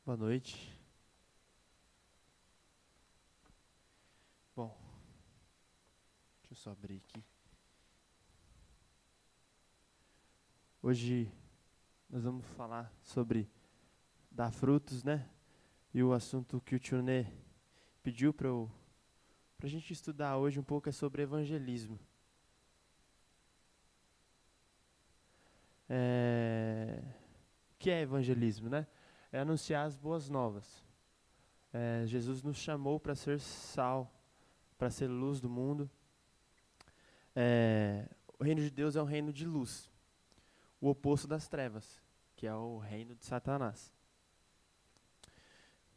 Boa noite. Bom, deixa eu só abrir aqui. Hoje nós vamos falar sobre dar frutos, né? E o assunto que o tio Nê pediu para a gente estudar hoje um pouco é sobre evangelismo. O que é evangelismo, né? É anunciar as boas novas. Jesus nos chamou para ser sal, para ser luz do mundo. O reino de Deus é um reino de luz, o oposto das trevas, que é o reino de Satanás.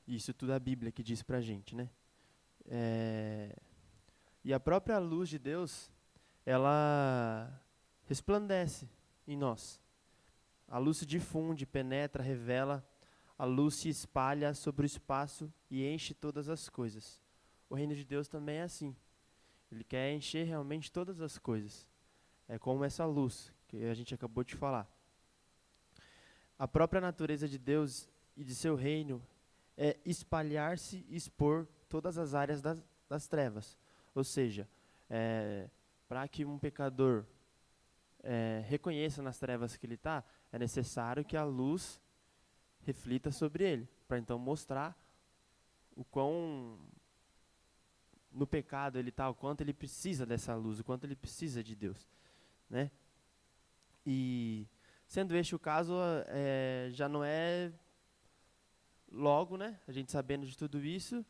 Isso tudo a Bíblia que diz pra gente, né? E a própria luz de Deus, ela resplandece em nós. A luz se difunde, penetra, revela. A luz se espalha sobre o espaço e enche todas as coisas. O reino de Deus também é assim. Ele quer encher realmente todas as coisas. É como essa luz que a gente acabou de falar. A própria natureza de Deus e de seu reino é espalhar-se e expor todas as áreas das trevas. Ou seja, para que um pecador reconheça nas trevas que ele está, é necessário que a luz reflita sobre ele, para então mostrar o quão no pecado ele está, o quanto ele precisa dessa luz, o quanto ele precisa de Deus, né? E sendo este o caso, já não é logo, né? A gente sabendo de tudo isso,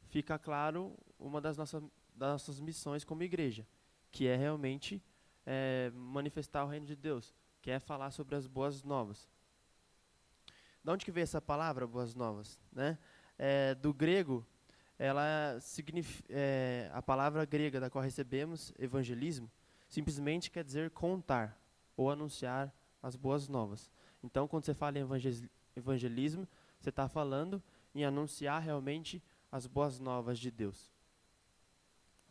fica claro uma das nossas missões como igreja, que é realmente manifestar o reino de Deus, que é falar sobre as boas novas. De onde que veio essa palavra, boas novas? Né? Do grego, a palavra grega da qual recebemos, evangelismo, simplesmente quer dizer contar ou anunciar as boas novas. Então, quando você fala em evangelismo, você está falando em anunciar realmente as boas novas de Deus,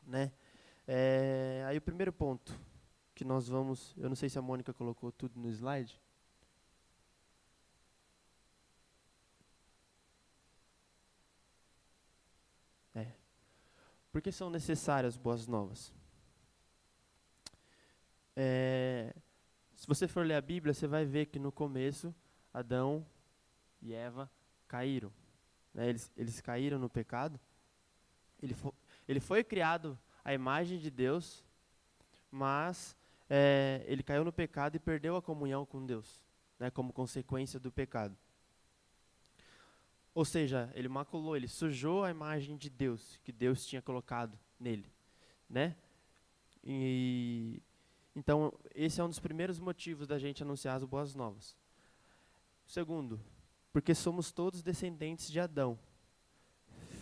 né? Aí o primeiro ponto que nós vamos, eu não sei se a Mônica colocou tudo no slide. Por que são necessárias boas novas? Se você for ler a Bíblia, você vai ver que no começo Adão e Eva caíram, né? Eles caíram no pecado. Ele foi criado à imagem de Deus, mas ele caiu no pecado e perdeu a comunhão com Deus, né, como consequência do pecado. Ou seja, ele maculou, ele sujou a imagem de Deus, que Deus tinha colocado nele, né? Então, esse é um dos primeiros motivos da gente anunciar as boas novas. Segundo, porque somos todos descendentes de Adão,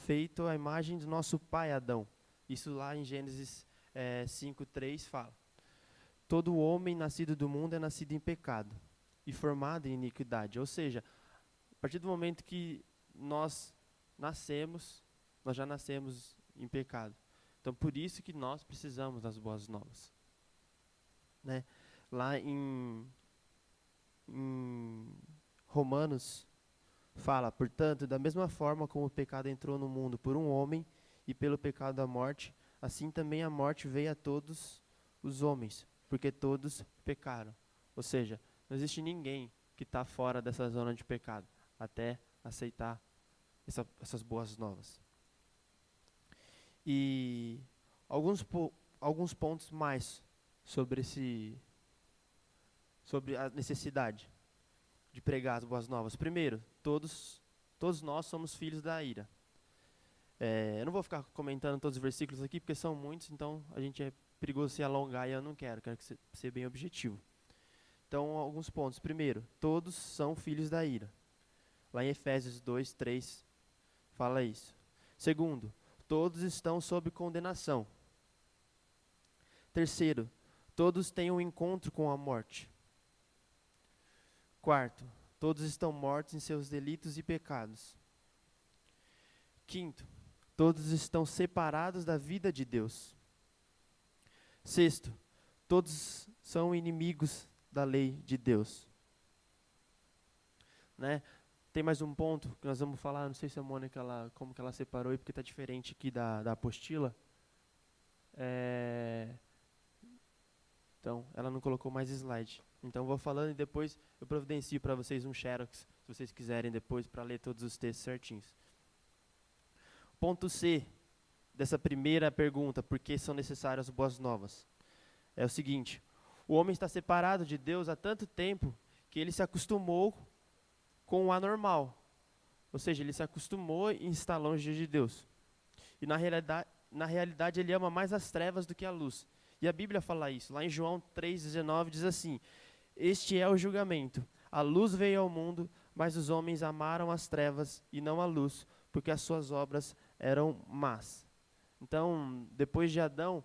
feito à imagem do nosso pai Adão. Isso lá em Gênesis 5:3 fala. Todo homem nascido do mundo é nascido em pecado e formado em iniquidade. Ou seja, a partir do momento que nós nascemos, nós já nascemos em pecado. Então, por isso que nós precisamos das boas novas, né? Lá em Romanos fala, portanto, da mesma forma como o pecado entrou no mundo por um homem e pelo pecado a morte, assim também a morte veio a todos os homens, porque todos pecaram. Ou seja, não existe ninguém que está fora dessa zona de pecado, até aceitar essas boas novas. E alguns pontos mais sobre a necessidade de pregar as boas novas. Primeiro, todos nós somos filhos da ira. Eu não vou ficar comentando todos os versículos aqui, porque são muitos, então a gente é perigoso se alongar e eu não quero que ser bem objetivo. Então, alguns pontos. Primeiro, todos são filhos da ira. Lá em Efésios 2:3 fala isso. Segundo, todos estão sob condenação. Terceiro, todos têm um encontro com a morte. Quarto, todos estão mortos em seus delitos e pecados. Quinto, todos estão separados da vida de Deus. Sexto, todos são inimigos da lei de Deus, né? tem mais um ponto que nós vamos falar, não sei se a Mônica, como que ela separou, porque está diferente aqui da apostila. Então, ela não colocou mais slide. Então, eu vou falando e depois eu providencio para vocês um xerox, se vocês quiserem depois, para ler todos os textos certinhos. Ponto C dessa primeira pergunta, por que são necessárias boas novas? É o seguinte: o homem está separado de Deus há tanto tempo que ele se acostumou com o anormal. Ou seja, ele se acostumou em estar longe de Deus. E na realidade ele ama mais as trevas do que a luz. E a Bíblia fala isso. Lá em João 3,19 diz assim: este é o julgamento. A luz veio ao mundo, mas os homens amaram as trevas e não a luz, porque as suas obras eram más. Então, depois de Adão,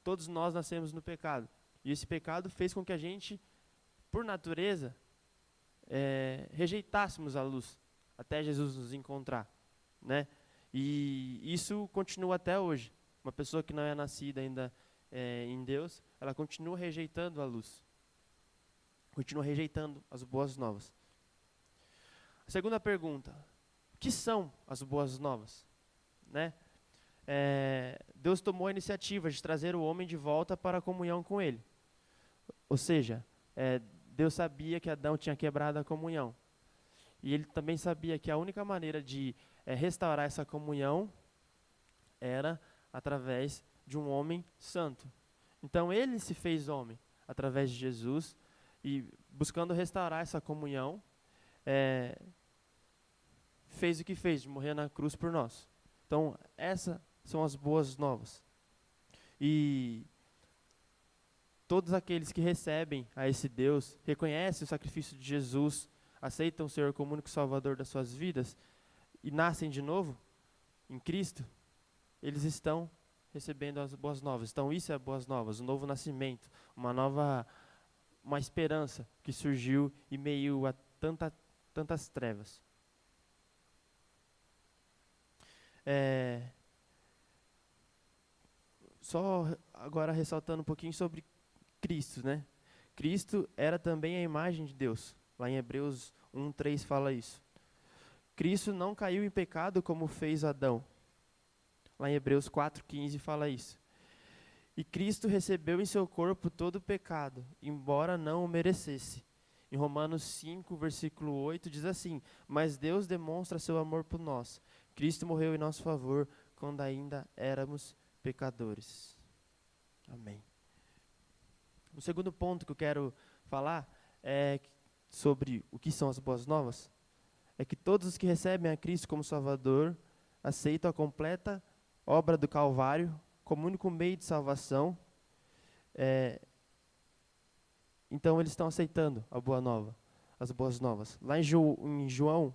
todos nós nascemos no pecado. E esse pecado fez com que a gente, por natureza, rejeitássemos a luz, até Jesus nos encontrar, né? E isso continua até hoje. Uma pessoa que não é nascida ainda em Deus, ela continua rejeitando a luz. Continua rejeitando as boas novas. A segunda pergunta: o que são as boas novas? Né? Deus tomou a iniciativa de trazer o homem de volta para a comunhão com Ele. Ou seja, Deus sabia que Adão tinha quebrado a comunhão. E Ele também sabia que a única maneira de restaurar essa comunhão era através de um homem santo. Então Ele se fez homem através de Jesus e, buscando restaurar essa comunhão, fez o que fez, de morrer na cruz por nós. Então, essas são as boas novas. E todos aqueles que recebem a esse Deus, reconhecem o sacrifício de Jesus, aceitam o Senhor como único Salvador das suas vidas e nascem de novo em Cristo, eles estão recebendo as boas novas. Então, isso é boas novas, um novo nascimento, uma esperança que surgiu em meio a tantas trevas. Só agora ressaltando um pouquinho sobre Cristo, né? Cristo era também a imagem de Deus. Lá em Hebreus 1:3 fala isso. Cristo não caiu em pecado como fez Adão. Lá em Hebreus 4:15 fala isso. E Cristo recebeu em seu corpo todo o pecado, embora não o merecesse. Em Romanos 5, versículo 8, diz assim: mas Deus demonstra seu amor por nós. Cristo morreu em nosso favor quando ainda éramos pecadores. Amém. O segundo ponto que eu quero falar sobre o que são as boas novas é que todos os que recebem a Cristo como Salvador aceitam a completa obra do Calvário como único meio de salvação. Então eles estão aceitando a boa nova, as boas novas. Lá em João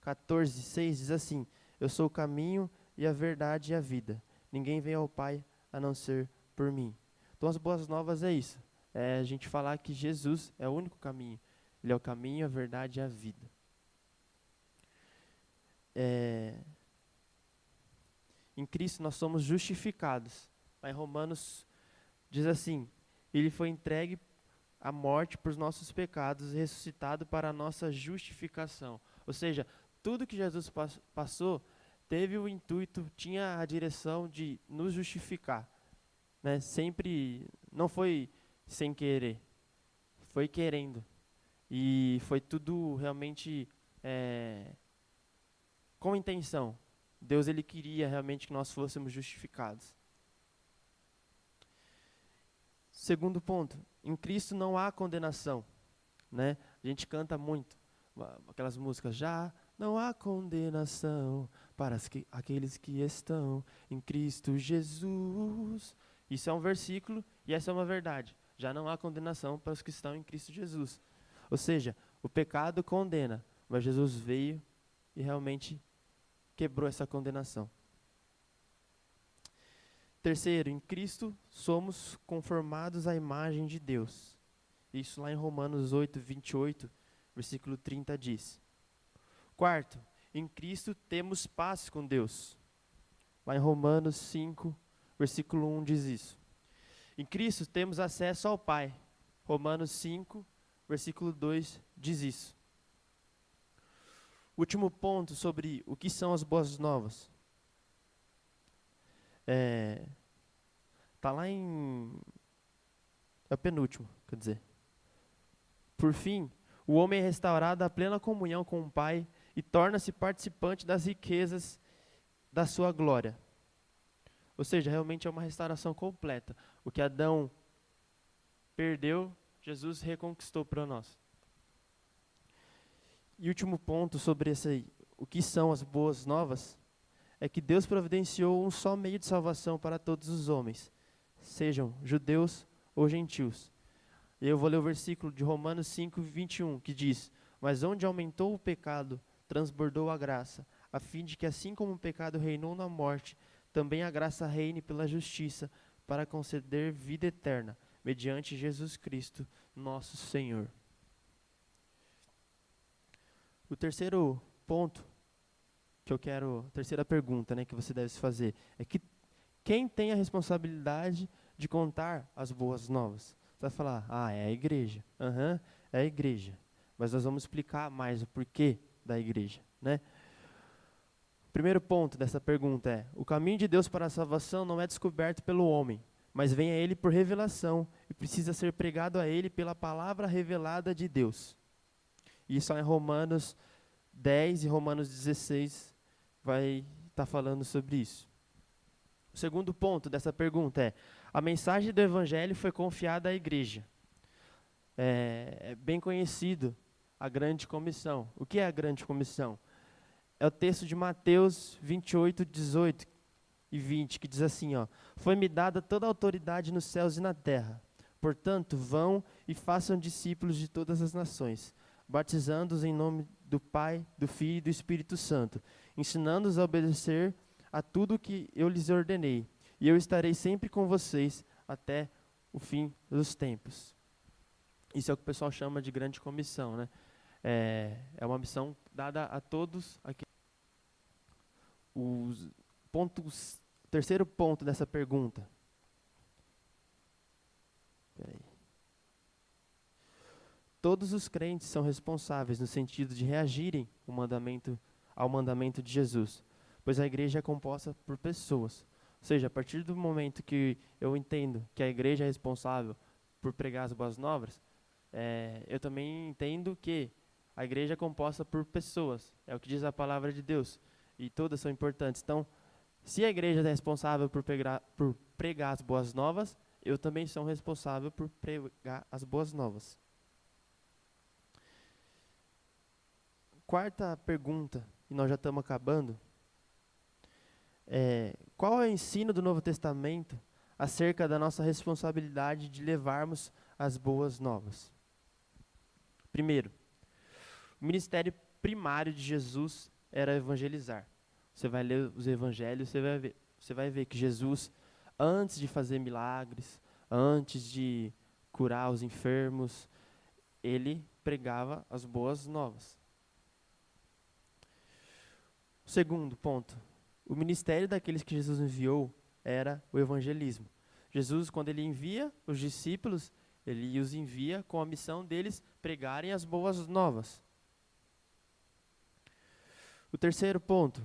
14:6 diz assim: eu sou o caminho e a verdade e a vida. Ninguém vem ao Pai a não ser por mim. Então as boas novas é isso. A gente falar que Jesus é o único caminho. Ele é o caminho, a verdade e a vida. Em Cristo nós somos justificados. Lá em Romanos diz assim: ele foi entregue à morte por nossos pecados e ressuscitado para a nossa justificação. Ou seja, tudo que Jesus passou teve o intuito, tinha a direção de nos justificar, né? Sempre, não foi sem querer, foi querendo. E foi tudo realmente com intenção. Deus, ele queria realmente que nós fôssemos justificados. Segundo ponto, em Cristo não há condenação, né? A gente canta muito aquelas músicas: já não há condenação para aqueles que estão em Cristo Jesus. Isso é um versículo e essa é uma verdade. Já não há condenação para os que estão em Cristo Jesus. Ou seja, o pecado condena, mas Jesus veio e realmente quebrou essa condenação. Terceiro, em Cristo somos conformados à imagem de Deus. Isso lá em Romanos 8:28, versículo 30 diz. Quarto, em Cristo temos paz com Deus. Lá em Romanos 5, versículo 1 diz isso. Em Cristo temos acesso ao Pai. Romanos 5, versículo 2 diz isso. Último ponto sobre o que são as boas novas. Tá lá em... É o penúltimo, quer dizer. Por fim, o homem é restaurado à plena comunhão com o Pai e torna-se participante das riquezas da sua glória. Ou seja, realmente é uma restauração completa. O que Adão perdeu, Jesus reconquistou para nós. E último ponto sobre o que são as boas novas, é que Deus providenciou um só meio de salvação para todos os homens, sejam judeus ou gentios. E eu vou ler o versículo de Romanos 5, 21, que diz: mas onde aumentou o pecado, transbordou a graça, a fim de que assim como o pecado reinou na morte, também a graça reine pela justiça, para conceder vida eterna, mediante Jesus Cristo, nosso Senhor. O terceiro ponto que eu quero, terceira pergunta, né, que você deve se fazer, é que quem tem a responsabilidade de contar as boas novas? Você vai falar, é a igreja. É a igreja. Mas nós vamos explicar mais o porquê da igreja, né? Primeiro ponto dessa pergunta é: o caminho de Deus para a salvação não é descoberto pelo homem, mas vem a ele por revelação e precisa ser pregado a ele pela palavra revelada de Deus. Isso é em Romanos 10 e Romanos 16 vai estar falando sobre isso. O segundo ponto dessa pergunta é: a mensagem do evangelho foi confiada à igreja. É bem conhecido a grande comissão. O que é a grande comissão? É o texto de Mateus 28, 18 e 20, que diz assim, foi-me dada toda a autoridade nos céus e na terra. Portanto, vão e façam discípulos de todas as nações, batizando-os em nome do Pai, do Filho e do Espírito Santo, ensinando-os a obedecer a tudo o que eu lhes ordenei. E eu estarei sempre com vocês até o fim dos tempos. Isso é o que o pessoal chama de grande comissão, né? É uma missão dada a todos aqui. Terceiro ponto dessa pergunta. Todos os crentes são responsáveis no sentido de reagirem ao mandamento de Jesus, pois a igreja é composta por pessoas. Ou seja, a partir do momento que eu entendo que a igreja é responsável por pregar as boas novas, eu também entendo que a igreja é composta por pessoas. É o que diz a palavra de Deus. E todas são importantes. Então, se a igreja é responsável por pregar as boas novas, eu também sou responsável por pregar as boas novas. Quarta pergunta, e nós já estamos acabando. Qual é o ensino do Novo Testamento acerca da nossa responsabilidade de levarmos as boas novas? Primeiro, o ministério primário de Jesus era evangelizar. Você vai ler os evangelhos, você vai ver que Jesus, antes de fazer milagres, antes de curar os enfermos, ele pregava as boas novas. Segundo ponto, o ministério daqueles que Jesus enviou era o evangelismo. Jesus, quando ele envia os discípulos, ele os envia com a missão deles pregarem as boas novas. O terceiro ponto,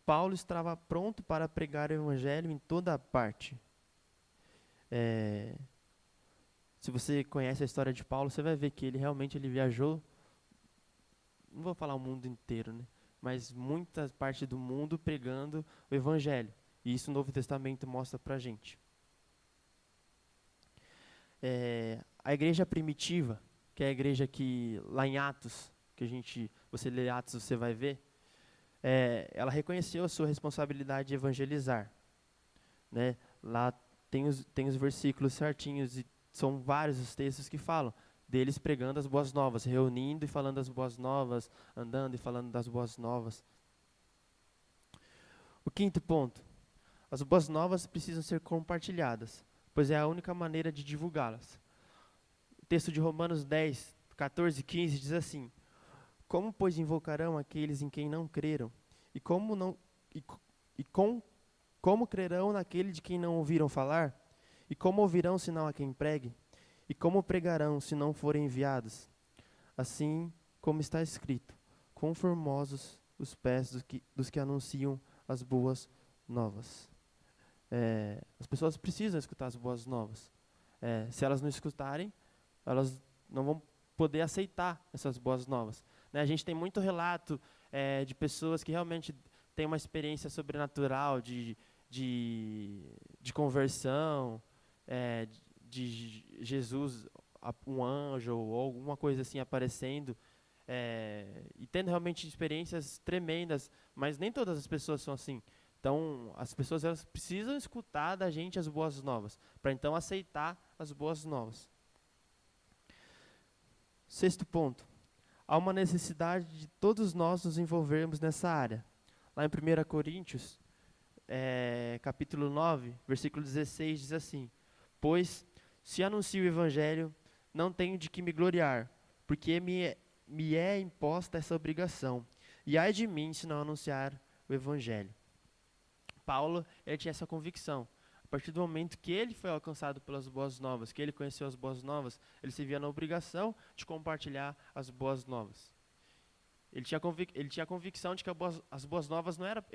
Paulo estava pronto para pregar o evangelho em toda a parte. Se você conhece a história de Paulo, você vai ver que ele realmente viajou, não vou falar o mundo inteiro, né? Mas muita parte do mundo pregando o evangelho. E isso o Novo Testamento mostra pra gente. A igreja primitiva, que é a igreja que, lá em Atos, você lê Atos, você vai ver, ela reconheceu a sua responsabilidade de evangelizar. Né? Lá tem os versículos certinhos, e são vários os textos que falam deles pregando as boas novas, reunindo e falando as boas novas, andando e falando das boas novas. O quinto ponto, as boas novas precisam ser compartilhadas, pois é a única maneira de divulgá-las. O texto de Romanos 10, 14 e 15 diz assim: como, pois, invocarão aqueles em quem não creram? E como crerão naquele de quem não ouviram falar? E como ouvirão, senão a quem pregue? E como pregarão, se não forem enviados? Assim como está escrito: quão formosos os pés dos que anunciam as boas novas. As pessoas precisam escutar as boas novas. Se elas não escutarem, elas não vão poder aceitar essas boas novas. Né? A gente tem muito relato de pessoas que realmente têm uma experiência sobrenatural de conversão, de Jesus, um anjo ou alguma coisa assim aparecendo, e tendo realmente experiências tremendas, mas nem todas as pessoas são assim. Então, as pessoas elas precisam escutar da gente as boas novas, para então aceitar as boas novas. Sexto ponto. Há uma necessidade de todos nós nos envolvermos nessa área. Lá em 1 Coríntios, capítulo 9, versículo 16, diz assim: Pois, se anuncio o evangelho, não tenho de que me gloriar, porque me é imposta essa obrigação. E ai de mim se não anunciar o evangelho. Paulo, ele tinha essa convicção. A partir do momento que ele foi alcançado pelas boas novas, que ele conheceu as boas novas, ele se via na obrigação de compartilhar as boas novas. Ele tinha a convicção de que as boas novas não era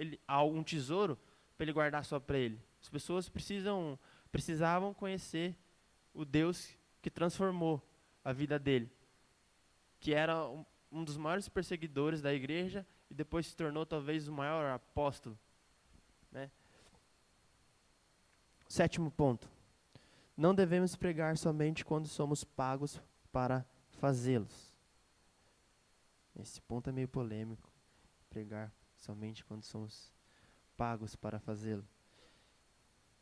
um tesouro para ele guardar só para ele. As pessoas precisavam conhecer o Deus que transformou a vida dele, que era um dos maiores perseguidores da igreja e depois se tornou talvez o maior apóstolo. Né? Sétimo ponto. Não devemos pregar somente quando somos pagos para fazê-los. Esse ponto é meio polêmico. Pregar somente quando somos pagos para fazê-lo.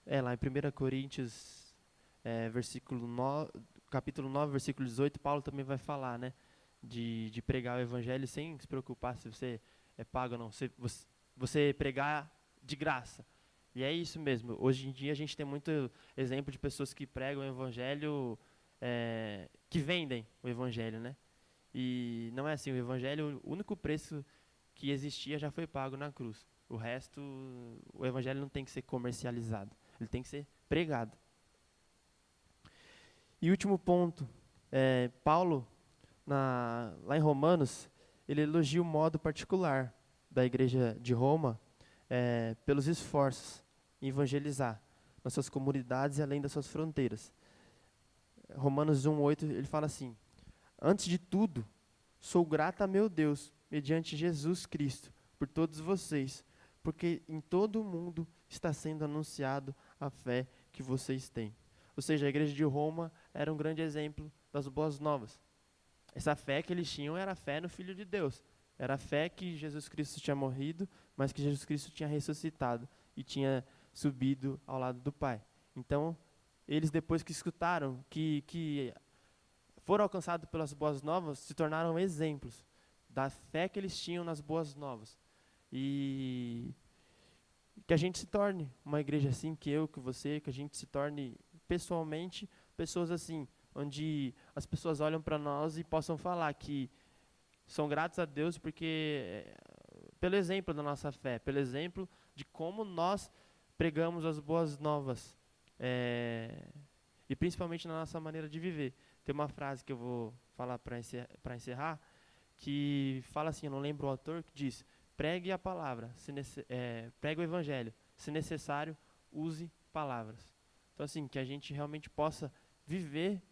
Lá em 1 Coríntios, capítulo 9, versículo 18, Paulo também vai falar, né, de pregar o evangelho sem se preocupar se você é pago ou não. Você pregar de graça. E é isso mesmo. Hoje em dia a gente tem muito exemplo de pessoas que pregam o evangelho, que vendem o evangelho, né? E não é assim, o evangelho, o único preço que existia já foi pago na cruz. O resto, o evangelho não tem que ser comercializado, ele tem que ser pregado. E último ponto, Paulo, lá em Romanos, ele elogia o modo particular da igreja de Roma pelos esforços em evangelizar nas suas comunidades e além das suas fronteiras. Romanos 1:8, ele fala assim: Antes de tudo, sou grato a meu Deus, mediante Jesus Cristo, por todos vocês, porque em todo o mundo está sendo anunciado a fé que vocês têm. Ou seja, a igreja de Roma era um grande exemplo das boas novas. Essa fé que eles tinham era a fé no Filho de Deus. Era a fé que Jesus Cristo tinha morrido, mas que Jesus Cristo tinha ressuscitado e tinha subido ao lado do Pai. Então, eles depois que escutaram, que foram alcançados pelas boas novas, se tornaram exemplos da fé que eles tinham nas boas novas. E que a gente se torne uma igreja assim, que você, que a gente se torne pessoalmente pessoas assim, onde as pessoas olham para nós e possam falar que são gratos a Deus porque pelo exemplo da nossa fé, pelo exemplo de como nós pregamos as boas novas, e principalmente na nossa maneira de viver. Tem uma frase que eu vou falar para encerrar, que fala assim, eu não lembro o autor, que diz: pregue a palavra, pregue o evangelho, se necessário, use palavras. Então assim, que a gente realmente possa viver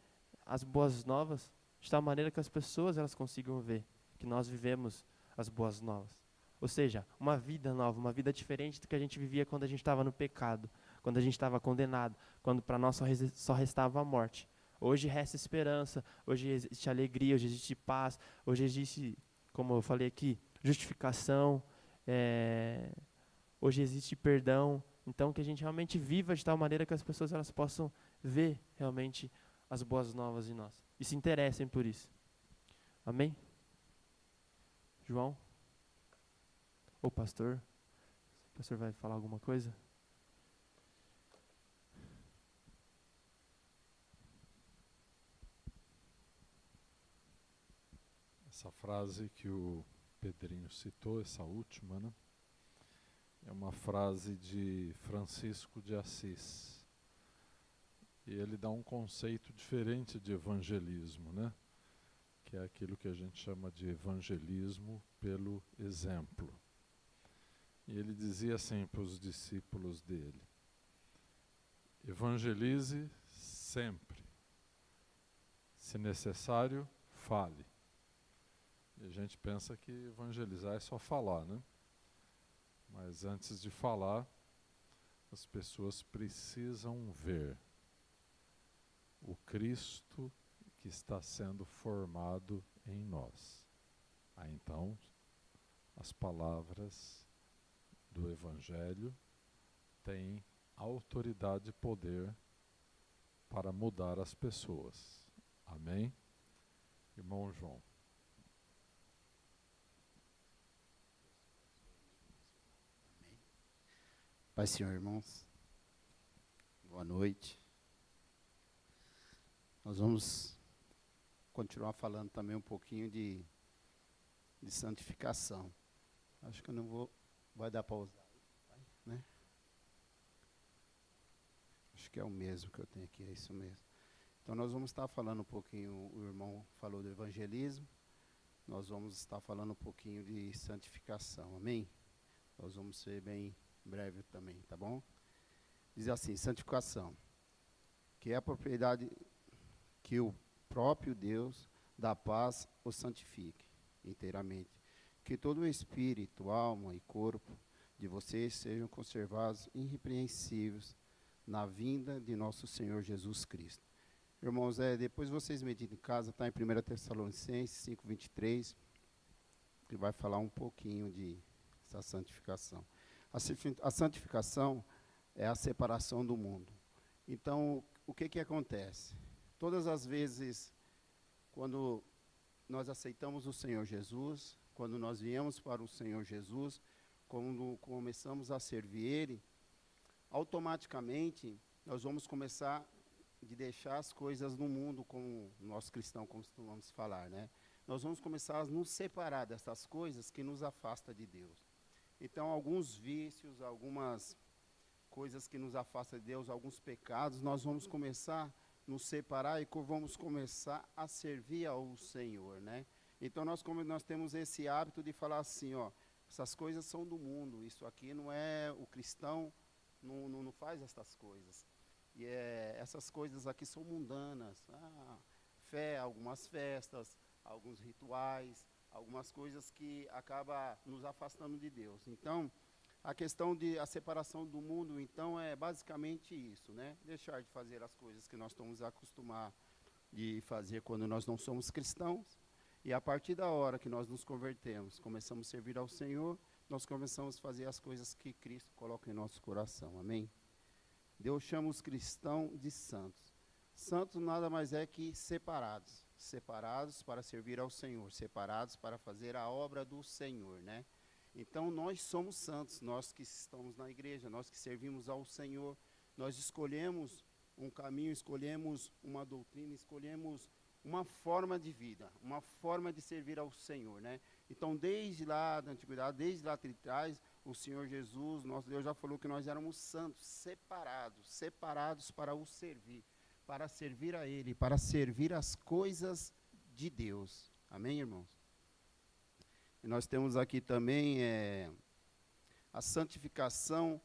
as boas novas de tal maneira que as pessoas elas consigam ver que nós vivemos as boas novas. Ou seja, uma vida nova, uma vida diferente do que a gente vivia quando a gente estava no pecado, quando a gente estava condenado, quando para nós só restava a morte. Hoje resta esperança, hoje existe alegria, hoje existe paz, hoje existe, como eu falei aqui, justificação, hoje existe perdão. Então, que a gente realmente viva de tal maneira que as pessoas elas possam ver realmente as boas novas em nós e se interessem por isso. Amém? João? Ou pastor? O pastor vai falar alguma coisa? Essa frase que o Pedrinho citou, essa última, né? É uma frase de Francisco de Assis. E ele dá um conceito diferente de evangelismo, né? que é aquilo que a gente chama de evangelismo pelo exemplo. E ele dizia assim para os discípulos dele: evangelize sempre. Se necessário, fale. E a gente pensa que evangelizar é só falar, né? Mas antes de falar, as pessoas precisam ver o Cristo que está sendo formado em nós. Aí então, as palavras do Evangelho têm autoridade e poder para mudar as pessoas. Amém? Irmão João. Amém. Pai, Senhor, irmãos, boa noite. Nós vamos continuar falando também um pouquinho de santificação. Acho que eu não vai dar para usar, né? Acho que é o mesmo que eu tenho aqui, é isso mesmo. Então nós vamos estar falando um pouquinho, o irmão falou do evangelismo, nós vamos estar falando um pouquinho de santificação, amém? Nós vamos ser bem breve também, tá bom? Diz assim, santificação, que é a propriedade que o próprio Deus da paz o santifique inteiramente, que todo o espírito, alma e corpo de vocês sejam conservados irrepreensíveis na vinda de nosso Senhor Jesus Cristo. Irmãos, depois vocês meditem em casa, está em 1 Tessalonicenses 5:23, que vai falar um pouquinho de essa santificação. A santificação é a separação do mundo. Então, o que acontece? Todas as vezes, quando nós aceitamos o Senhor Jesus, quando nós viemos para o Senhor Jesus, quando começamos a servir Ele, automaticamente nós vamos começar de deixar as coisas no mundo, como nós cristãos costumamos falar, né? Nós vamos começar a nos separar dessas coisas que nos afastam de Deus. Então, alguns vícios, algumas coisas que nos afastam de Deus, alguns pecados, nós vamos começar a nos separar e vamos começar a servir ao Senhor, né? Então, nós temos esse hábito de falar assim, ó, essas coisas são do mundo, isso aqui não é, o cristão não faz essas coisas. E essas coisas aqui são mundanas. Fé, algumas festas, alguns rituais, algumas coisas que acabam nos afastando de Deus. Então, a questão a separação do mundo, então, é basicamente isso, né? Deixar de fazer as coisas que nós estamos acostumados de fazer quando nós não somos cristãos. E a partir da hora que nós nos convertemos, começamos a servir ao Senhor, nós começamos a fazer as coisas que Cristo coloca em nosso coração. Amém? Deus chama os cristãos de santos. Santos nada mais é que separados. Separados para servir ao Senhor. Separados para fazer a obra do Senhor, né? Então, nós somos santos, nós que estamos na igreja, nós que servimos ao Senhor. Nós escolhemos um caminho, escolhemos uma doutrina, escolhemos uma forma de vida, uma forma de servir ao Senhor, né? Então, desde lá da antiguidade, desde lá de trás, o Senhor Jesus, nosso Deus já falou que nós éramos santos, separados para o servir, para servir a Ele, para servir as coisas de Deus. Amém, irmãos? E nós temos aqui também a santificação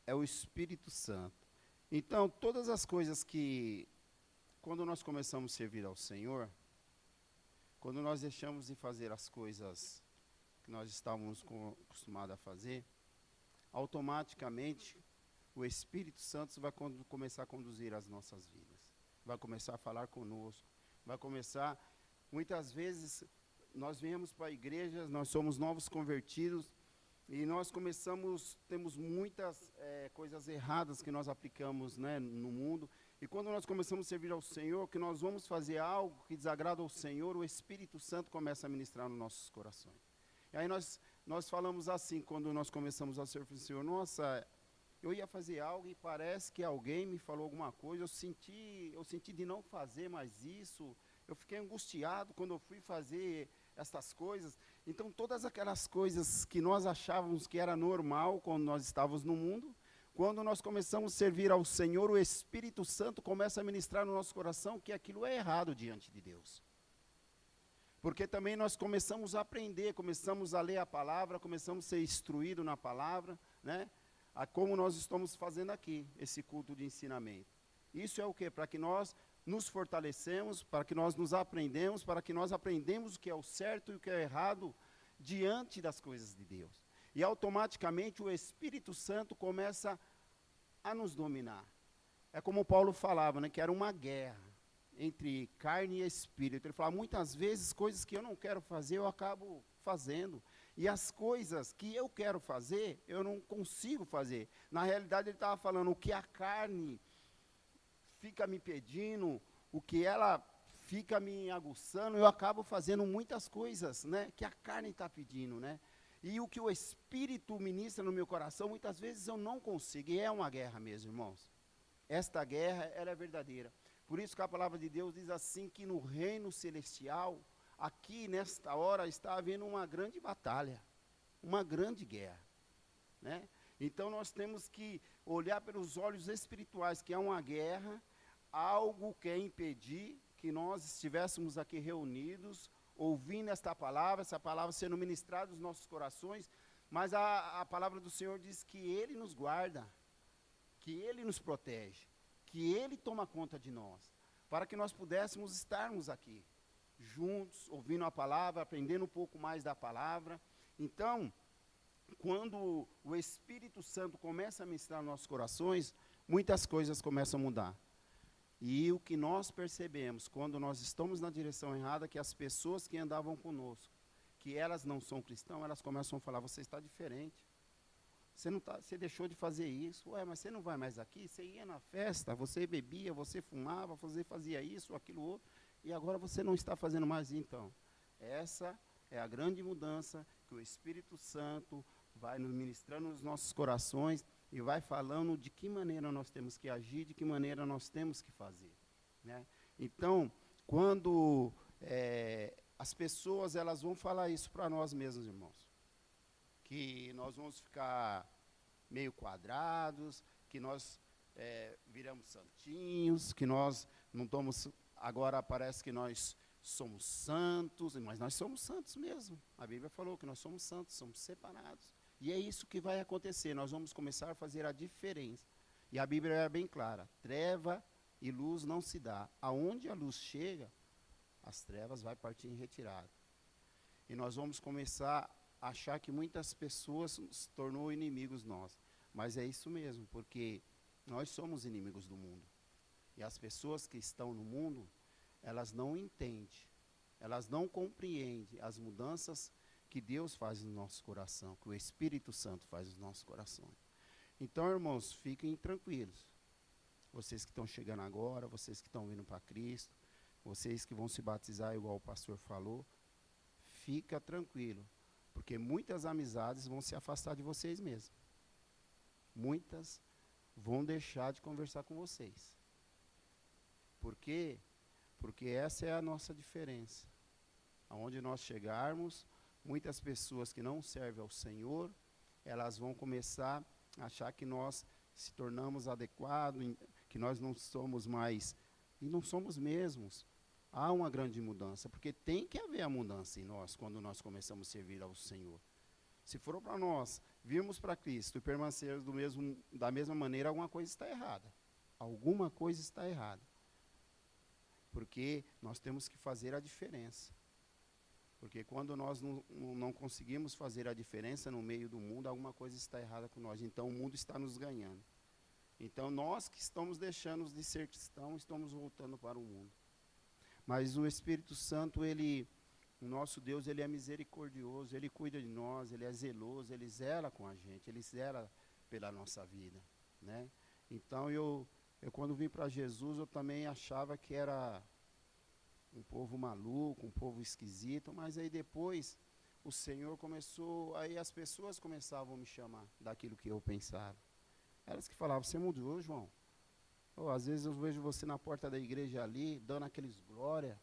é o Espírito Santo. Então, todas as coisas que, quando nós começamos a servir ao Senhor, quando nós deixamos de fazer as coisas que nós estávamos acostumados a fazer, automaticamente o Espírito Santo vai começar a conduzir as nossas vidas. Vai começar a falar conosco, vai começar, muitas vezes, nós viemos para a igreja, nós somos novos convertidos, e nós temos muitas coisas erradas que nós aplicamos, né, no mundo, e quando nós começamos a servir ao Senhor, que nós vamos fazer algo que desagrada ao Senhor, o Espírito Santo começa a ministrar nos nossos corações. E aí nós falamos assim, quando nós começamos a servir ao Senhor, nossa, eu ia fazer algo e parece que alguém me falou alguma coisa, eu senti de não fazer mais isso, eu fiquei angustiado quando eu fui fazer essas coisas. Então, todas aquelas coisas que nós achávamos que era normal quando nós estávamos no mundo, quando nós começamos a servir ao Senhor, o Espírito Santo começa a ministrar no nosso coração que aquilo é errado diante de Deus. Porque também nós começamos a aprender, começamos a ler a palavra, começamos a ser instruídos na palavra, né? A como nós estamos fazendo aqui, esse culto de ensinamento. Isso é o quê? Para que nós nos fortalecemos, para que nós nos aprendemos, para que nós aprendemos o que é o certo e o que é o errado diante das coisas de Deus. E automaticamente o Espírito Santo começa a nos dominar. É como Paulo falava, né, que era uma guerra entre carne e espírito. Ele falava, muitas vezes, coisas que eu não quero fazer, eu acabo fazendo. E as coisas que eu quero fazer, eu não consigo fazer. Na realidade, ele estava falando, o que a carne fica me pedindo, o que ela fica me aguçando, eu acabo fazendo muitas coisas, né, que a carne está pedindo, né. E o que o Espírito ministra no meu coração, muitas vezes eu não consigo. E é uma guerra mesmo, irmãos. Esta guerra, ela é verdadeira. Por isso que a palavra de Deus diz assim, que no reino celestial, aqui nesta hora, está havendo uma grande batalha, uma grande guerra, né? Então nós temos que olhar pelos olhos espirituais, que é uma guerra, algo quer impedir que nós estivéssemos aqui reunidos, ouvindo essa palavra sendo ministrada nos nossos corações, mas a palavra do Senhor diz que Ele nos guarda, que Ele nos protege, que Ele toma conta de nós, para que nós pudéssemos estarmos aqui, juntos, ouvindo a palavra, aprendendo um pouco mais da palavra. Então, quando o Espírito Santo começa a ministrar nos nossos corações, muitas coisas começam a mudar. E o que nós percebemos, quando nós estamos na direção errada, que as pessoas que andavam conosco, que elas não são cristãs, elas começam a falar, você está diferente. Você deixou de fazer isso. Ué, mas você não vai mais aqui? Você ia na festa, você bebia, você fumava, você fazia isso, aquilo outro, e agora você não está fazendo mais. Então, essa é a grande mudança que o Espírito Santo vai nos ministrando nos nossos corações e vai falando de que maneira nós temos que agir, de que maneira nós temos que fazer, né? Então, quando as pessoas elas vão falar isso para nós mesmos, irmãos, que nós vamos ficar meio quadrados, que nós viramos santinhos, que nós não estamos, agora parece que nós somos santos, mas nós somos santos mesmo. A Bíblia falou que nós somos santos, somos separados. E é isso que vai acontecer, nós vamos começar a fazer a diferença. E a Bíblia é bem clara, treva e luz não se dá. Aonde a luz chega, as trevas vai partir em retirada. E nós vamos começar achar que muitas pessoas se tornou inimigos nós. Mas é isso mesmo, porque nós somos inimigos do mundo. E as pessoas que estão no mundo, elas não entendem, elas não compreendem as mudanças que Deus faz no nosso coração, que o Espírito Santo faz no nosso coração. Então, irmãos, fiquem tranquilos. Vocês que estão chegando agora, vocês que estão vindo para Cristo, vocês que vão se batizar, igual o pastor falou, fica tranquilo. Porque muitas amizades vão se afastar de vocês mesmos. Muitas vão deixar de conversar com vocês. Por quê? Porque essa é a nossa diferença. Aonde nós chegarmos, muitas pessoas que não servem ao Senhor, elas vão começar a achar que nós se tornamos adequados, que nós não somos mais, e não somos mesmos. Há uma grande mudança, porque tem que haver a mudança em nós, quando nós começamos a servir ao Senhor. Se for para nós virmos para Cristo e permanecermos da mesma maneira, alguma coisa está errada. Alguma coisa está errada. Porque nós temos que fazer a diferença. Porque quando nós não conseguimos fazer a diferença no meio do mundo, alguma coisa está errada com nós. Então o mundo está nos ganhando. Então nós que estamos deixando de ser cristãos, estamos voltando para o mundo. Mas o Espírito Santo, o nosso Deus, ele é misericordioso, ele cuida de nós, ele é zeloso, ele zela com a gente, ele zela pela nossa vida, né? Então eu quando vim para Jesus, eu também achava que era um povo maluco, um povo esquisito, mas aí depois o Senhor começou, aí as pessoas começavam a me chamar daquilo que eu pensava. Elas que falavam, você mudou, João? Às vezes eu vejo você na porta da igreja ali, dando aqueles glória.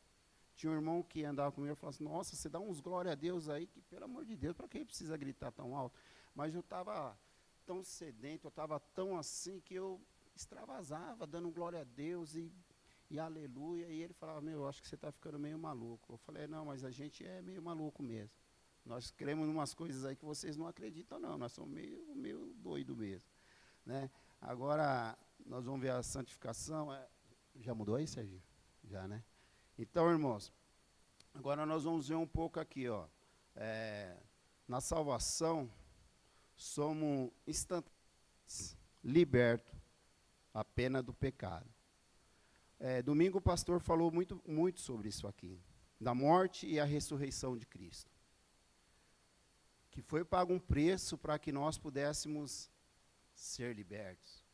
Tinha um irmão que andava comigo e falava assim, nossa, você dá uns glória a Deus aí, que pelo amor de Deus, para que precisa gritar tão alto? Mas eu estava tão sedento, eu estava tão assim, que eu extravasava, dando glória a Deus, e e aleluia, e ele falava, meu, eu acho que você está ficando meio maluco. Eu falei, não, mas a gente é meio maluco mesmo. Nós cremos em umas coisas aí que vocês não acreditam, não. Nós somos meio doido mesmo, né? Agora, nós vamos ver a santificação. Já mudou aí, Serginho? Já, né? Então, irmãos, agora nós vamos ver um pouco aqui, ó. Na salvação, somos instantaneamente libertos a pena do pecado. Domingo o pastor falou muito sobre isso aqui, da morte e a ressurreição de Cristo, que foi pago um preço para que nós pudéssemos ser libertos.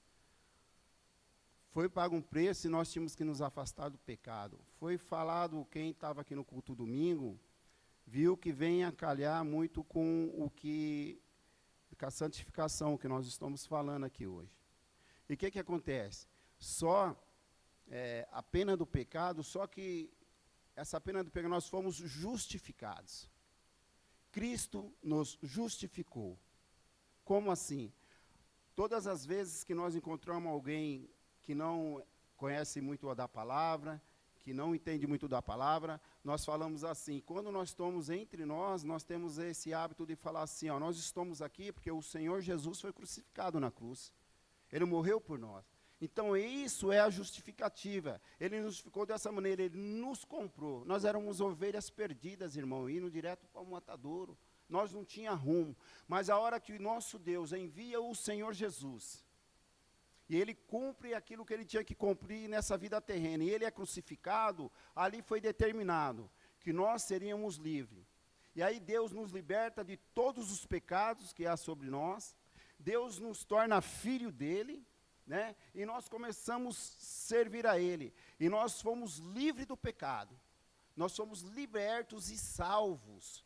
Foi pago um preço e nós tínhamos que nos afastar do pecado. Foi falado, quem estava aqui no culto domingo, viu que vem a calhar muito com com a santificação que nós estamos falando aqui hoje. E o que acontece? A pena do pecado, só que essa pena do pecado nós fomos justificados. Cristo nos justificou. Como assim? Todas as vezes que nós encontramos alguém que não conhece muito da palavra, que não entende muito da palavra, nós falamos assim, quando nós estamos entre nós temos esse hábito de falar assim, ó, nós estamos aqui porque o Senhor Jesus foi crucificado na cruz. Ele morreu por nós. Então, isso é a justificativa. Ele nos justificou dessa maneira, ele nos comprou. Nós éramos ovelhas perdidas, irmão, indo direto para o matadouro. Nós não tínhamos rumo. Mas a hora que o nosso Deus envia o Senhor Jesus, e ele cumpre aquilo que ele tinha que cumprir nessa vida terrena, e ele é crucificado, ali foi determinado que nós seríamos livres. E aí Deus nos liberta de todos os pecados que há sobre nós, Deus nos torna filho dele, né? E nós começamos a servir a ele, e nós fomos livres do pecado, nós somos libertos e salvos,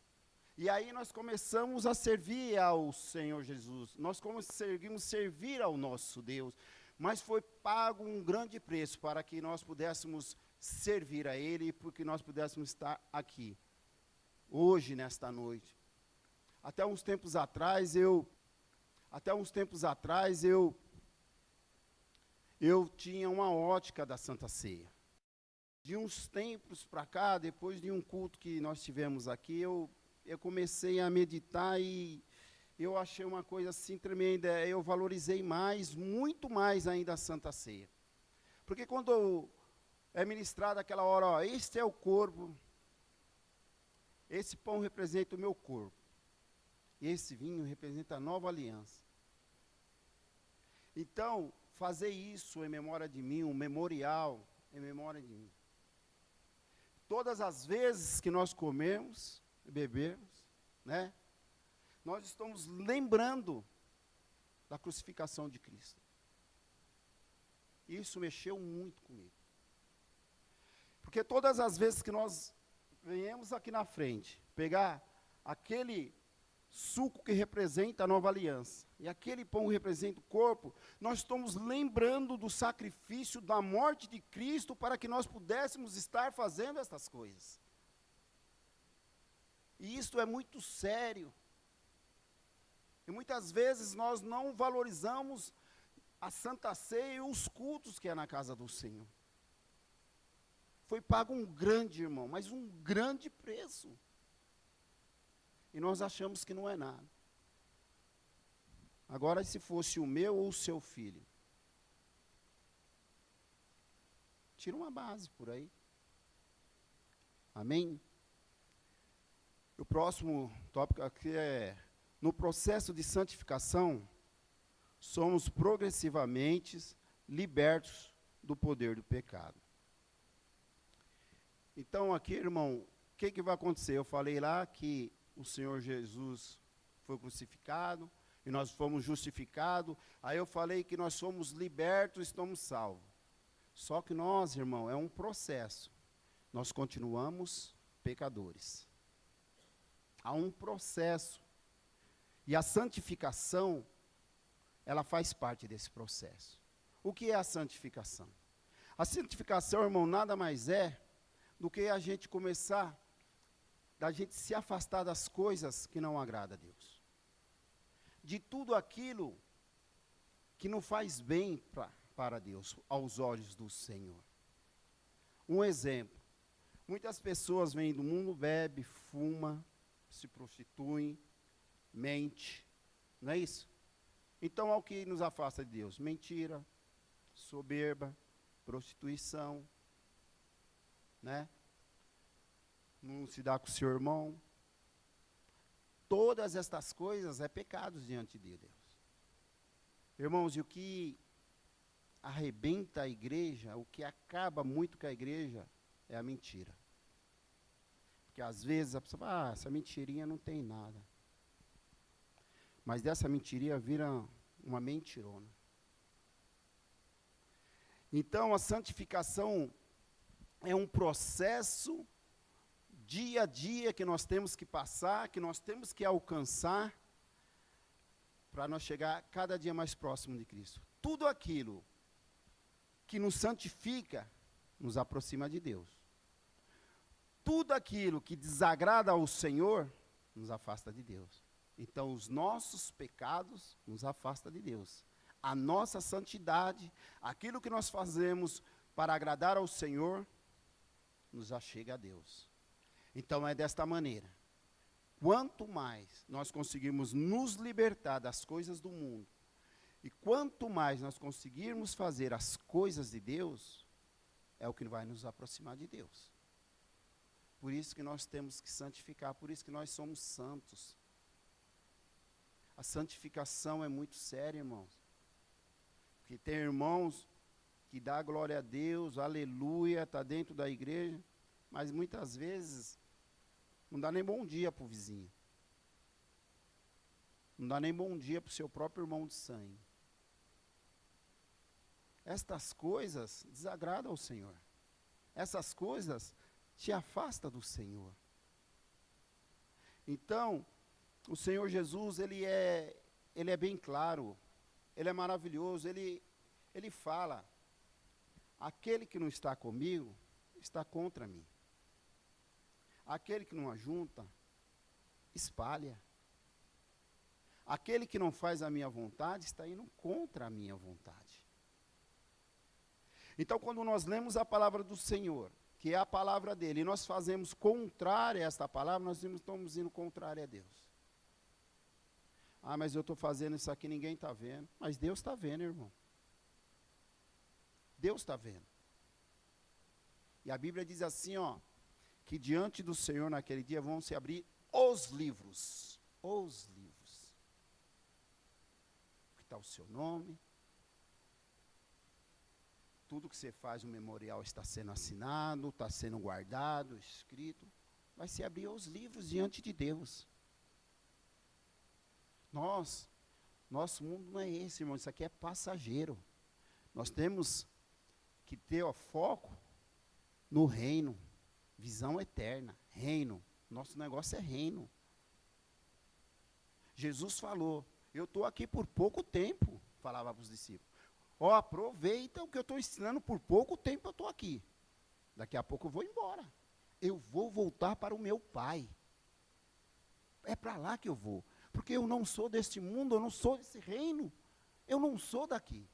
e aí nós começamos a servir ao Senhor Jesus, nós conseguimos servir ao nosso Deus, mas foi pago um grande preço para que nós pudéssemos servir a ele, porque nós pudéssemos estar aqui, hoje, nesta noite. Até uns tempos atrás, eu tinha uma ótica da Santa Ceia. De uns tempos para cá, depois de um culto que nós tivemos aqui, eu comecei a meditar e eu achei uma coisa assim tremenda. Eu valorizei muito mais ainda a Santa Ceia. Porque quando é ministrado aquela hora, ó, este é o corpo, esse pão representa o meu corpo, e esse vinho representa a nova aliança. Então, fazer isso em memória de mim, um memorial em memória de mim. Todas as vezes que nós comemos, bebemos, né, nós estamos lembrando da crucificação de Cristo. Isso mexeu muito comigo. Porque todas as vezes que nós venhamos aqui na frente, pegar aquele suco que representa a nova aliança, e aquele pão que representa o corpo, nós estamos lembrando do sacrifício da morte de Cristo para que nós pudéssemos estar fazendo essas coisas. E isso é muito sério. E muitas vezes nós não valorizamos a Santa Ceia e os cultos que é na casa do Senhor. Foi pago um grande, irmão, mas um grande preço. E nós achamos que não é nada. Agora, se fosse o meu ou o seu filho, tira uma base por aí. Amém? O próximo tópico aqui é, no processo de santificação, somos progressivamente libertos do poder do pecado. Então, aqui, irmão, o que vai acontecer? Eu falei lá que o Senhor Jesus foi crucificado, e nós fomos justificados. Aí eu falei que nós somos libertos, estamos salvos. Só que nós, irmão, é um processo. Nós continuamos pecadores. Há um processo. E a santificação, ela faz parte desse processo. O que é a santificação? A santificação, irmão, nada mais é do que a gente começar, da gente se afastar das coisas que não agradam a Deus. De tudo aquilo que não faz bem para Deus, aos olhos do Senhor. Um exemplo. Muitas pessoas vêm do mundo, bebe, fuma, se prostituem, mente. Não é isso? Então, ao que nos afasta de Deus? Mentira, soberba, prostituição, né? Não se dá com o seu irmão. Todas estas coisas é pecados diante de Deus. Irmãos, e o que arrebenta a igreja, o que acaba muito com a igreja, é a mentira. Porque às vezes a pessoa fala, essa mentirinha não tem nada. Mas dessa mentirinha vira uma mentirona. Então a santificação é um processo dia a dia que nós temos que passar, que nós temos que alcançar, para nós chegar cada dia mais próximo de Cristo. Tudo aquilo que nos santifica, nos aproxima de Deus. Tudo aquilo que desagrada ao Senhor, nos afasta de Deus. Então, os nossos pecados nos afastam de Deus. A nossa santidade, aquilo que nós fazemos para agradar ao Senhor, nos achega a Deus. Então, é desta maneira. Quanto mais nós conseguirmos nos libertar das coisas do mundo, e quanto mais nós conseguirmos fazer as coisas de Deus, é o que vai nos aproximar de Deus. Por isso que nós temos que santificar, por isso que nós somos santos. A santificação é muito séria, irmãos. Porque tem irmãos que dá glória a Deus, aleluia, está dentro da igreja, mas muitas vezes não dá nem bom dia para o vizinho. Não dá nem bom dia para o seu próprio irmão de sangue. Estas coisas desagradam ao Senhor. Essas coisas te afastam do Senhor. Então, o Senhor Jesus, ele é bem claro, ele é maravilhoso, ele fala, aquele que não está comigo, está contra mim. Aquele que não ajunta, espalha. Aquele que não faz a minha vontade, está indo contra a minha vontade. Então, quando nós lemos a palavra do Senhor, que é a palavra dele, e nós fazemos contrária a esta palavra, nós estamos indo contrário a Deus. Ah, mas eu estou fazendo isso aqui, ninguém está vendo. Mas Deus está vendo, irmão. Deus está vendo. E a Bíblia diz assim, ó, que diante do Senhor naquele dia vão se abrir os livros. Os livros. Que está o seu nome. Tudo que você faz, o memorial está sendo assinado, está sendo guardado, escrito. Vai se abrir os livros diante de Deus. Nosso mundo não é esse, irmão. Isso aqui é passageiro. Nós temos que ter foco no reino. Visão eterna. Reino. Nosso negócio é reino. Jesus falou, eu estou aqui por pouco tempo, falava para os discípulos. Ó, aproveita o que eu estou ensinando, por pouco tempo eu estou aqui. Daqui a pouco eu vou embora. Eu vou voltar para o meu Pai. É para lá que eu vou. Porque eu não sou deste mundo, eu não sou desse reino. Eu não sou daqui.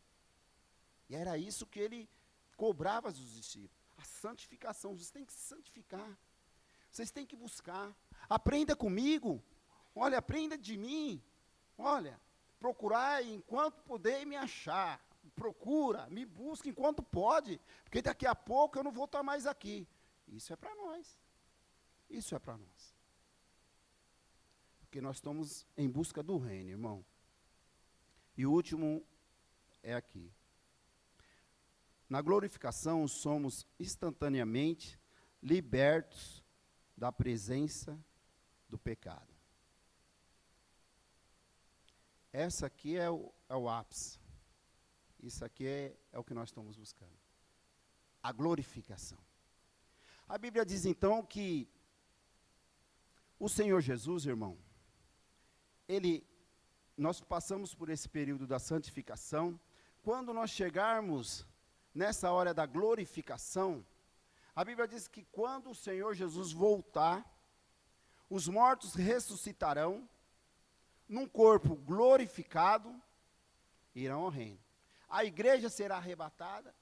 E era isso que ele cobrava dos discípulos. A santificação, vocês têm que se santificar. Vocês têm que buscar. Aprenda comigo. Olha, aprenda de mim. Olha, procurai enquanto puder me achar. Procura, me busca enquanto pode. Porque daqui a pouco eu não vou estar mais aqui. Isso é para nós. Isso é para nós. Porque nós estamos em busca do reino, irmão. E o último é aqui. Na glorificação, somos instantaneamente libertos da presença do pecado. Essa aqui é o ápice. Isso aqui é o que nós estamos buscando. A glorificação. A Bíblia diz então que o Senhor Jesus, irmão, nós passamos por esse período da santificação. Quando nós chegarmos nessa hora da glorificação, a Bíblia diz que quando o Senhor Jesus voltar, os mortos ressuscitarão, num corpo glorificado, irão ao reino. A igreja será arrebatada,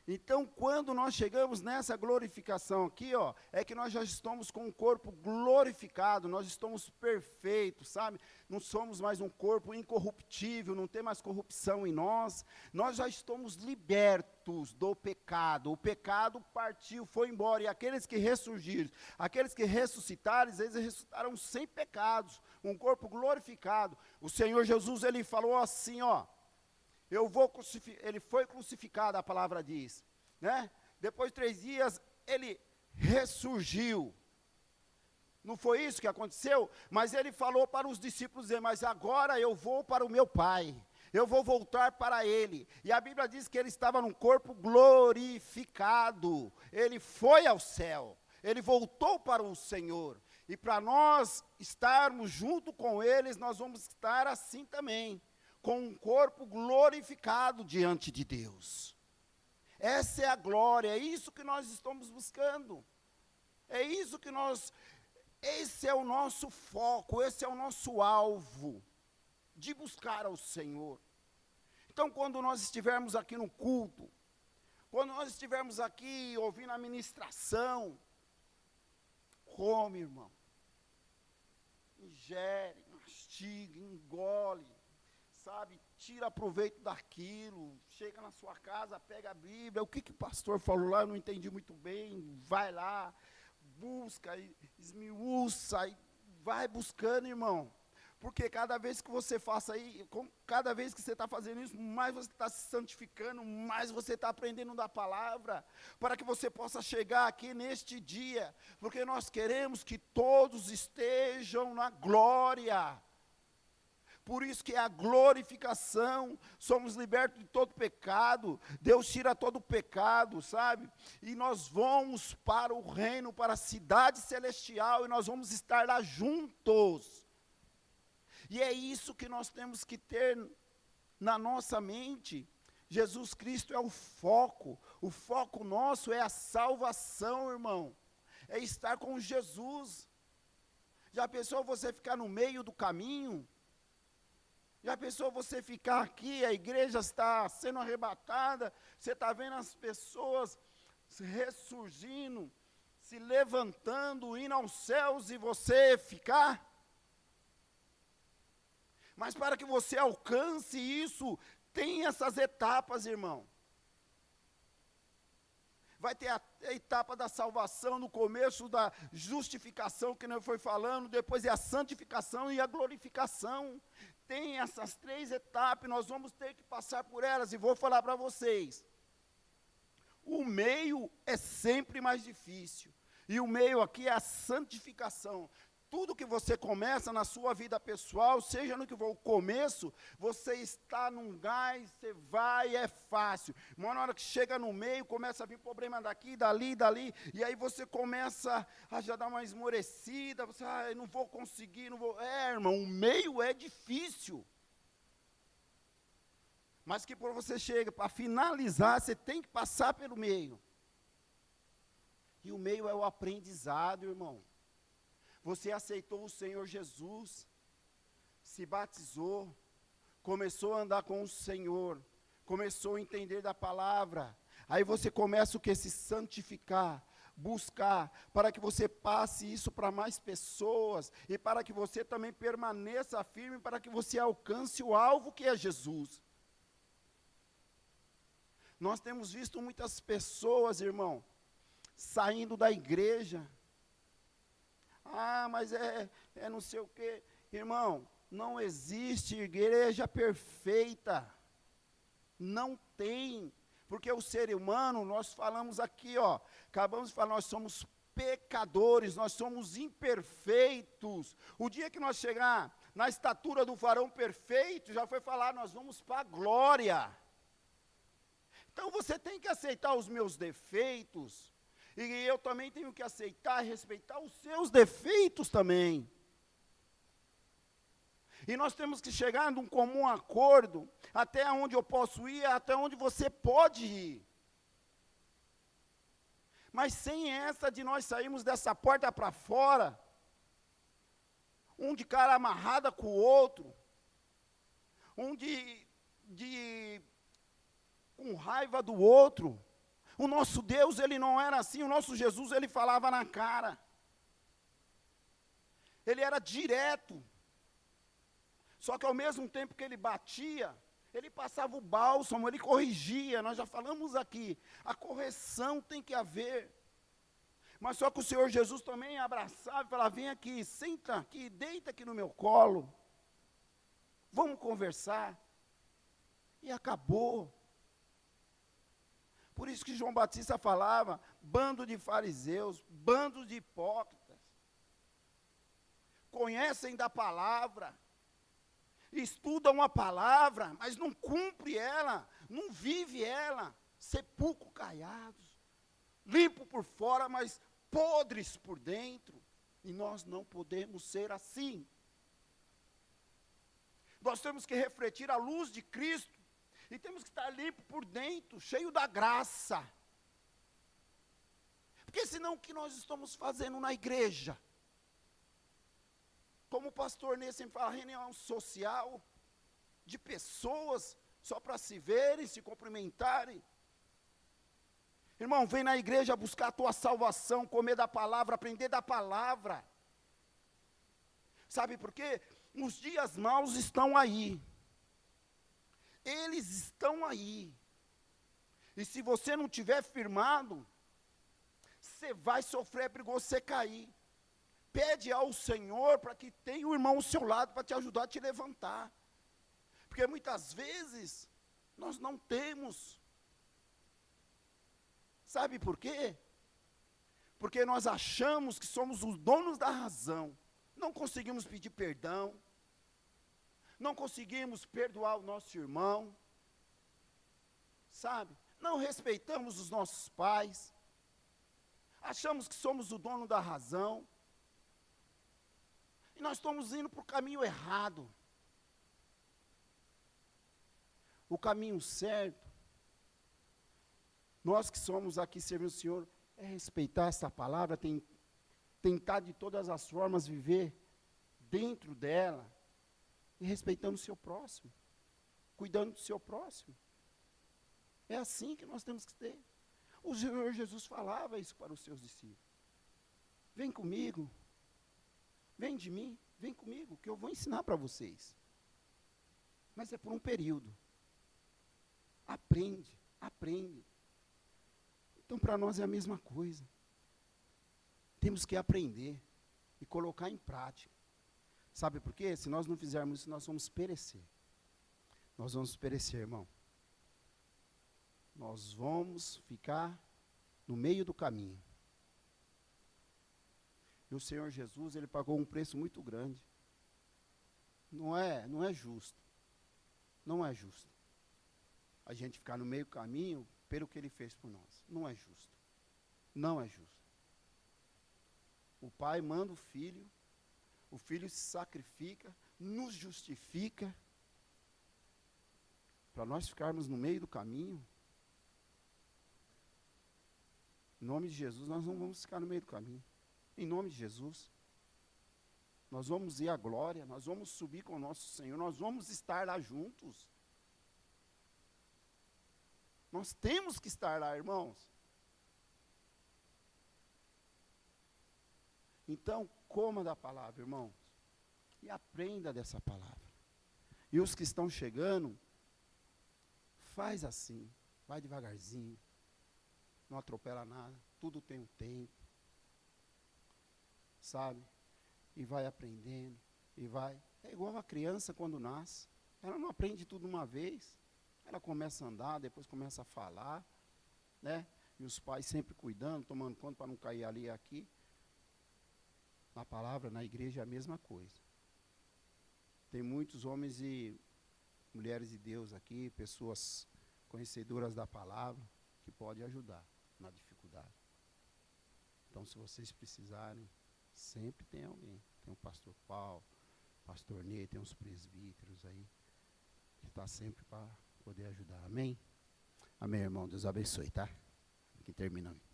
Então, quando nós chegamos nessa glorificação aqui, ó, é que nós já estamos com um corpo glorificado, nós estamos perfeitos, sabe? Não somos mais um corpo incorruptível, não tem mais corrupção em nós já estamos libertos do pecado. O pecado partiu, foi embora, e aqueles que ressurgiram, aqueles que ressuscitaram, eles ressuscitaram sem pecados, um corpo glorificado. O Senhor Jesus, ele falou assim, ó, ele foi crucificado, a palavra diz, né? Depois de 3 dias, ele ressurgiu. Não foi isso que aconteceu? Mas ele falou para os discípulos, mas agora eu vou para o meu Pai, eu vou voltar para ele. E a Bíblia diz que ele estava num corpo glorificado, ele foi ao céu, ele voltou para o Senhor. E para nós estarmos junto com eles, nós vamos estar assim também, com um corpo glorificado diante de Deus. Essa é a glória, é isso que nós estamos buscando. Esse é o nosso foco, esse é o nosso alvo, de buscar ao Senhor. Então, quando nós estivermos aqui no culto, quando nós estivermos aqui ouvindo a ministração, come, irmão, ingere, mastiga, engole, sabe, tira proveito daquilo, chega na sua casa, pega a Bíblia, o que o pastor falou lá, eu não entendi muito bem, vai lá, busca, esmiuça, e vai buscando, irmão, porque cada vez que você faça isso, cada vez que você está fazendo isso, mais você está se santificando, mais você está aprendendo da palavra, para que você possa chegar aqui neste dia, porque nós queremos que todos estejam na glória. Por isso que é a glorificação, somos libertos de todo pecado, Deus tira todo pecado, sabe? E nós vamos para o reino, para a cidade celestial, e nós vamos estar lá juntos. E é isso que nós temos que ter na nossa mente. Jesus Cristo é o foco nosso é a salvação, irmão, é estar com Jesus. Já pensou você ficar no meio do caminho? Já pensou você ficar aqui, a igreja está sendo arrebatada, você está vendo as pessoas ressurgindo, se levantando, indo aos céus e você ficar? Mas para que você alcance isso, tem essas etapas, irmão. Vai ter a etapa da salvação, no começo da justificação, que nós foi falando, depois é a santificação e a glorificação. Tem essas 3 etapas, nós vamos ter que passar por elas, e vou falar para vocês. O meio é sempre mais difícil, e o meio aqui é a santificação. Tudo que você começa na sua vida pessoal, seja no que for o começo, você está num gás, você vai, é fácil. Mas na hora que chega no meio, começa a vir problema daqui, dali, e aí você começa a já dar uma esmorecida, você, não vou conseguir, não vou. Irmão, o meio é difícil. Mas que por você chega, para finalizar, você tem que passar pelo meio. E o meio é o aprendizado, irmão. Você aceitou o Senhor Jesus, se batizou, começou a andar com o Senhor, começou a entender da palavra, aí você começa o que? Se santificar, buscar, para que você passe isso para mais pessoas, e para que você também permaneça firme, para que você alcance o alvo que é Jesus. Nós temos visto muitas pessoas, irmão, saindo da igreja, mas é não sei o quê. Irmão, não existe igreja perfeita. Não tem. Porque o ser humano, nós falamos aqui, acabamos de falar, nós somos pecadores, nós somos imperfeitos. O dia que nós chegar na estatura do varão perfeito, já foi falar, nós vamos para a glória. Então você tem que aceitar os meus defeitos, e eu também tenho que aceitar e respeitar os seus defeitos também. E nós temos que chegar num comum acordo, até onde eu posso ir, até onde você pode ir. Mas sem essa de nós sairmos dessa porta para fora, um de cara amarrada com o outro, um com raiva do outro, O nosso Deus, ele não era assim. O nosso Jesus, ele falava na cara. Ele era direto. Só que ao mesmo tempo que ele batia, ele passava o bálsamo, ele corrigia. Nós já falamos aqui, a correção tem que haver. Mas só que o Senhor Jesus também abraçava e falava, vem aqui, senta aqui, deita aqui no meu colo. Vamos conversar. E acabou. Por isso que João Batista falava, bando de fariseus, bando de hipócritas. Conhecem da palavra, estudam a palavra, mas não cumpre ela, não vive ela, sepulcro caiados, limpo por fora, mas podres por dentro, e nós não podemos ser assim. Nós temos que refletir a luz de Cristo, e temos que estar limpo por dentro, cheio da graça, porque senão o que nós estamos fazendo na igreja? Como o pastor Ney sempre fala, reunião social, de pessoas, só para se verem, se cumprimentarem. Irmão, vem na igreja buscar a tua salvação, comer da palavra, aprender da palavra. Sabe por quê? Os dias maus estão aí. Eles estão aí. E se você não tiver firmado, você vai sofrer, é perigoso você cair. Pede ao Senhor para que tenha o irmão ao seu lado para te ajudar a te levantar. Porque muitas vezes nós não temos. Sabe por quê? Porque nós achamos que somos os donos da razão. Não conseguimos pedir perdão. Não conseguimos perdoar o nosso irmão. Sabe? Não respeitamos os nossos pais. Achamos que somos o dono da razão. E nós estamos indo para o caminho errado. O caminho certo, nós que somos aqui servindo o Senhor, é respeitar essa palavra, tentar de todas as formas viver dentro dela, e respeitando o seu próximo, cuidando do seu próximo. É assim que nós temos que ter. O Senhor Jesus falava isso para os seus discípulos. Vem comigo. Vem de mim, vem comigo, que eu vou ensinar para vocês. Mas é por um período. Aprende, aprende. Então, para nós é a mesma coisa. Temos que aprender e colocar em prática. Sabe por quê? Se nós não fizermos isso, nós vamos perecer. Nós vamos perecer, irmão. Nós vamos ficar no meio do caminho. E o Senhor Jesus, ele pagou um preço muito grande. Não é justo. Não é justo. A gente ficar no meio do caminho pelo que ele fez por nós. Não é justo. Não é justo. O pai manda o filho se sacrifica, nos justifica, para nós ficarmos no meio do caminho. Em nome de Jesus, nós não vamos ficar no meio do caminho. Em nome de Jesus, nós vamos ir à glória, nós vamos subir com o nosso Senhor, nós vamos estar lá juntos. Nós temos que estar lá, irmãos. Então, coma da palavra, irmãos, e aprenda dessa palavra. E os que estão chegando, faz assim, vai devagarzinho, não atropela nada, tudo tem um tempo. Sabe? E vai aprendendo, e vai. É igual a criança quando nasce. Ela não aprende tudo uma vez. Ela começa a andar, depois começa a falar, né? E os pais sempre cuidando, tomando conta para não cair ali e aqui. Na palavra, na igreja é a mesma coisa. Tem muitos homens e mulheres de Deus aqui, pessoas conhecedoras da palavra, que podem ajudar na dificuldade. Então, se vocês precisarem, sempre tem alguém. Tem o pastor Paulo, pastor Ney, tem os presbíteros aí, que está sempre para poder ajudar. Amém? Amém, irmão. Deus abençoe, tá? Aqui terminando.